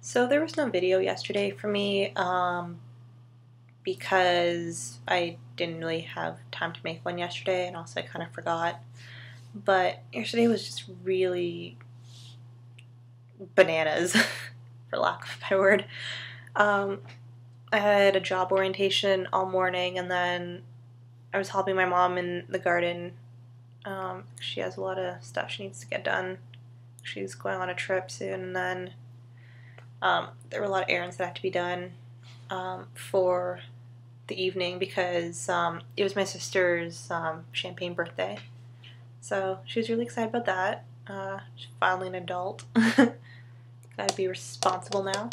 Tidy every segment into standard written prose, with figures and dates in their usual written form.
So there was no video yesterday for me because I didn't really have time to make one yesterday, and also I kind of forgot. But yesterday was just really bananas, for lack of a better word. Um, I had a job orientation all morning, and then I was helping my mom in the garden. She has a lot of stuff she needs to get done. She's going on a trip soon, and then there were a lot of errands that had to be done for the evening because it was my sister's champagne birthday. So she was really excited about that. She's finally an adult. Gotta be responsible now.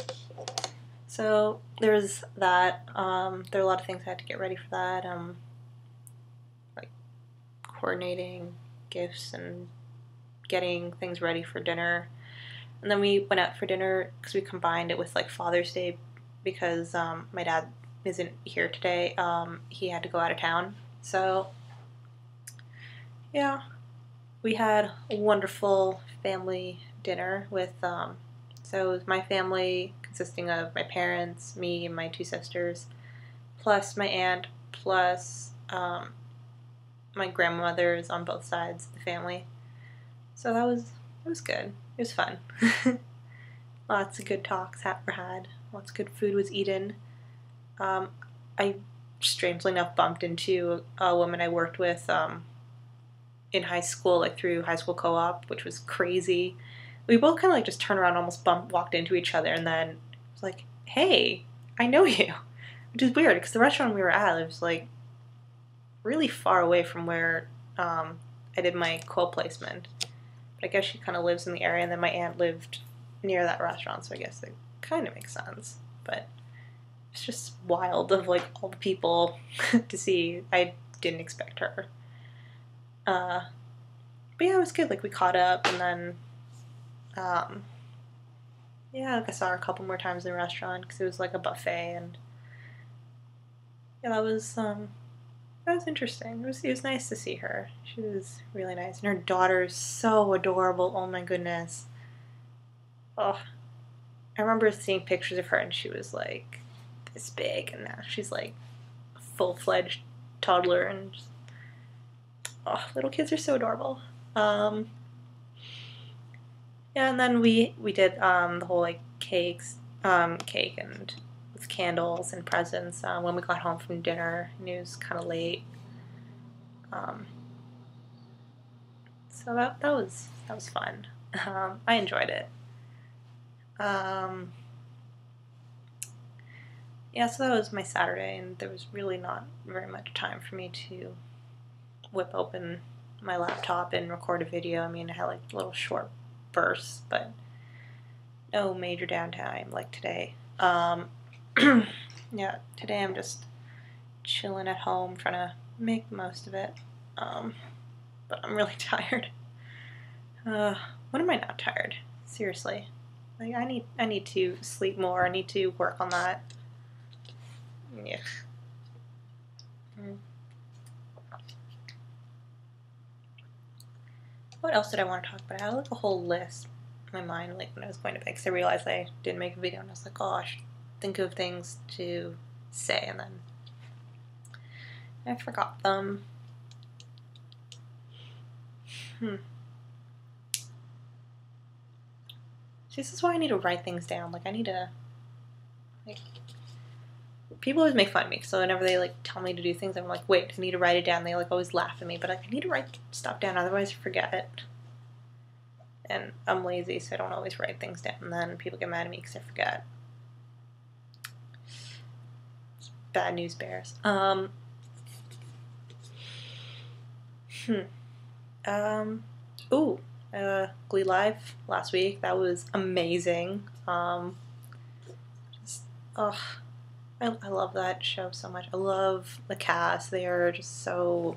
So there was that. There were a lot of things I had to get ready for that. Like coordinating gifts and getting things ready for dinner. And then we went out for dinner because we combined it with like Father's Day because my dad isn't here today. He had to go out of town. So yeah, we had a wonderful family dinner with so it was my family consisting of my parents, me, and my two sisters, plus my aunt, plus my grandmothers on both sides of the family. So it was good. It was fun. Lots of good talks were had. Lots of good food was eaten. I strangely enough bumped into a woman I worked with in high school, like through high school co-op, which was crazy. We both kind of like just turned around, almost walked into each other, and then it was like, "Hey, I know you," which is weird because the restaurant we were at was like really far away from where I did my co-placement. But I guess she kind of lives in the area, and then my aunt lived near that restaurant, so I guess it kind of makes sense. But it's just wild of like all the people to see. I didn't expect her. But yeah, it was good. Like we caught up, and then yeah, like I saw her a couple more times in the restaurant because it was like a buffet, and yeah, that was interesting. It was nice to see her. She was really nice, and her daughter is so adorable. Oh my goodness. Oh, I remember seeing pictures of her, and she was like this big, and now she's like a full-fledged toddler, and just, oh, little kids are so adorable. Yeah, and then we did the whole like cake and with candles and presents when we got home from dinner, and it was kind of late. Um, so that was fun. I enjoyed it. Um, yeah, so that was my Saturday, and there was really not very much time for me to whip open my laptop and record a video. I mean, I had like little short bursts, but no major downtime like today. Yeah, today I'm just chilling at home, trying to make the most of it. But I'm really tired. When am I not tired? Seriously. Like I need to sleep more. I need to work on that. Yeah. What else did I want to talk about? I had like a whole list in my mind like when I was going to bed because I realized I didn't make a video, and I was like, oh, I should think of things to say, and then I forgot them. See, this is why I need to write things down. Like I need to like people always make fun of me, so whenever they like tell me to do things, I'm like, wait, I need to write it down. They like always laugh at me, but like, I need to write stuff down, otherwise I forget it. And I'm lazy, so I don't always write things down, and then people get mad at me because I forget. Bad news bears. Ooh, Glee Live last week. That was amazing. Just, oh, I love that show so much. I love the cast. They are just so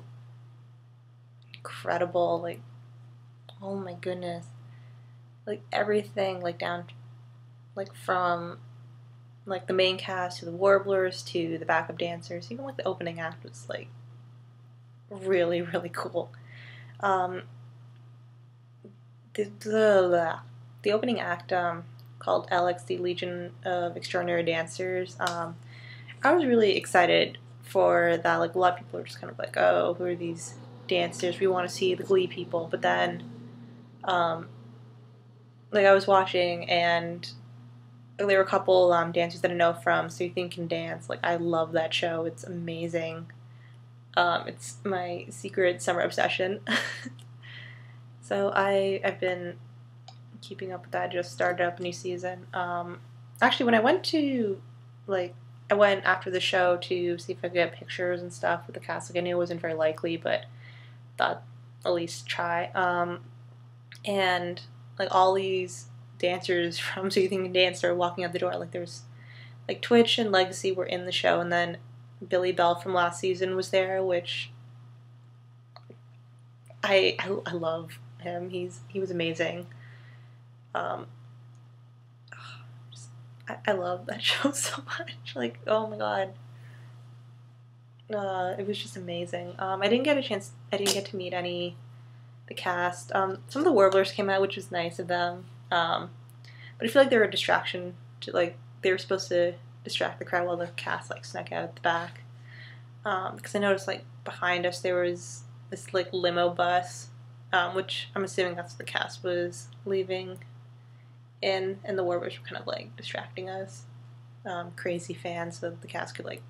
incredible. Like, oh my goodness. Like everything, like down, like from like the main cast to the warblers to the backup dancers, even like the opening act was like really, really cool. The opening act, called LXD, Legion of Extraordinary Dancers. I was really excited for that. Like, a lot of people are just kind of like, oh, who are these dancers? We want to see the Glee people. But then, like, I was watching, and there were a couple dancers that I know from So You Think Can Dance. Like, I love that show. It's amazing. It's my secret summer obsession. So I've been keeping up with that. I just started up a new season. Actually, when I went to, like, I went after the show to see if I could get pictures and stuff with the cast. Like, I knew it wasn't very likely, but thought at least try. And, like, all these dancers from So You Think You Can Dance are walking out the door. Like, there's, like, Twitch and Legacy were in the show, and then Billy Bell from last season was there, which I love him. He was amazing. I love that show so much. Like, oh my god. It was just amazing. I didn't get to meet the cast. Some of the Warblers came out, which was nice of them. But I feel like they were a distraction to, like, they were supposed to distract the crowd while the cast, like, snuck out at the back. Because I noticed, like, behind us there was this, like, limo bus, which I'm assuming that's what the cast was leaving in, and the Warblers were kind of, like, distracting us, crazy fans, so that the cast could, like,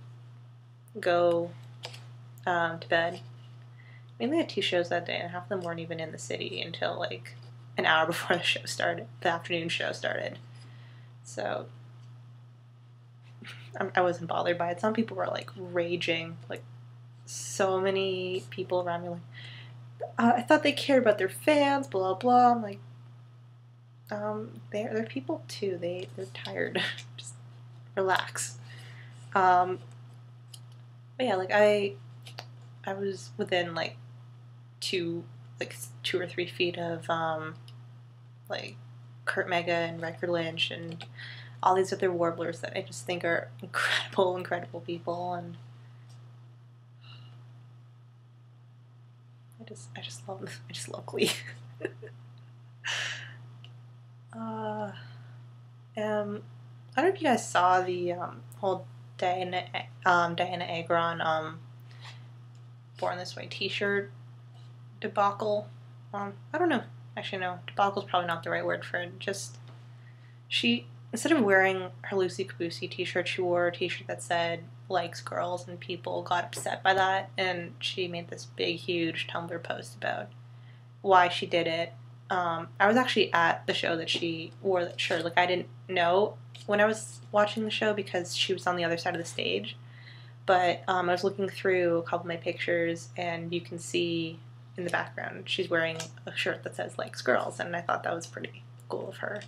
go to bed. I mean, they had 2 shows that day, and half of them weren't even in the city until, like, an hour before the afternoon show started. So I wasn't bothered by it. Some people were, like, raging. Like, so many people around me, like, I thought they cared about their fans, blah, blah. I'm like, they're people too. They're tired. Just relax. But yeah, like, I was within, like, 2 or 3 feet of, like, Kurt Mega and Riker Lynch and all these other Warblers that I just think are incredible people, and I just love Glee. I don't know if you guys saw the whole Diana Agron Born This Way t-shirt debacle. I don't know. Actually, no. Debacle is probably not the right word for it. Just, she, instead of wearing her Lucy Caboose t-shirt, she wore a t-shirt that said, likes girls, and people got upset by that, and she made this big, huge Tumblr post about why she did it. I was actually at the show that she wore that shirt. Like, I didn't know when I was watching the show because she was on the other side of the stage. But I was looking through a couple of my pictures, and you can see in the background she's wearing a shirt that says likes girls, and I thought that was pretty cool of her.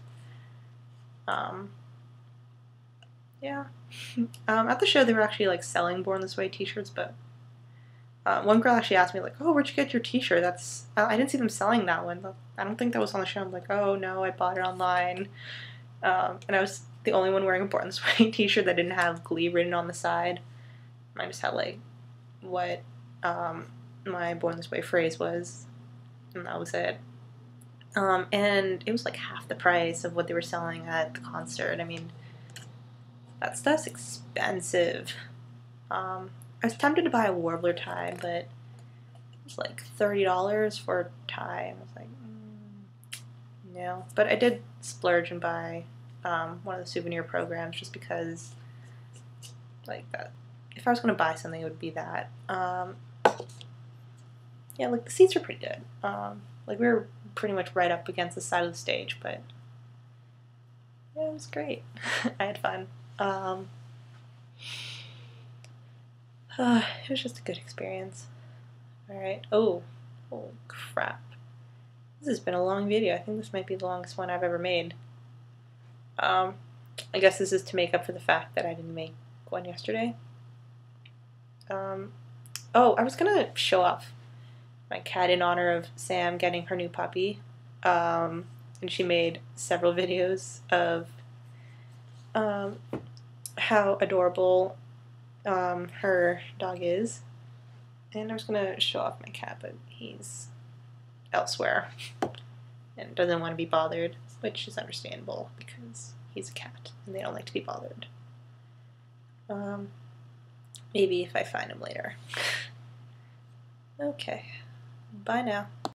Yeah. At the show they were actually, like, selling Born This Way t-shirts, but one girl actually asked me, like, oh, where'd you get your t-shirt? I didn't see them selling that one. I don't think that was on the show. I'm like, oh no, I bought it online. And I was the only one wearing a Born This Way t-shirt that didn't have Glee written on the side. I just had, like, what my Born This Way phrase was, and that was it. And it was, like, half the price of what they were selling at the concert. I mean, that stuff's expensive. I was tempted to buy a Warbler tie, but it was like $30 for a tie. I was like, no. But I did splurge and buy one of the souvenir programs just because, like, that. If I was going to buy something, it would be that. Yeah, like, the seats were pretty good. Like, we were pretty much right up against the side of the stage, but yeah, it was great. I had fun. It was just a good experience. Alright. Oh crap. This has been a long video. I think this might be the longest one I've ever made. I guess this is to make up for the fact that I didn't make one yesterday. Oh, I was gonna show off my cat in honor of Sam getting her new puppy. And she made several videos of how adorable her dog is. And I was gonna show off my cat, but he's elsewhere and doesn't want to be bothered. which is understandable because he's a cat and they don't like to be bothered. Maybe if I find him later. Okay, bye now.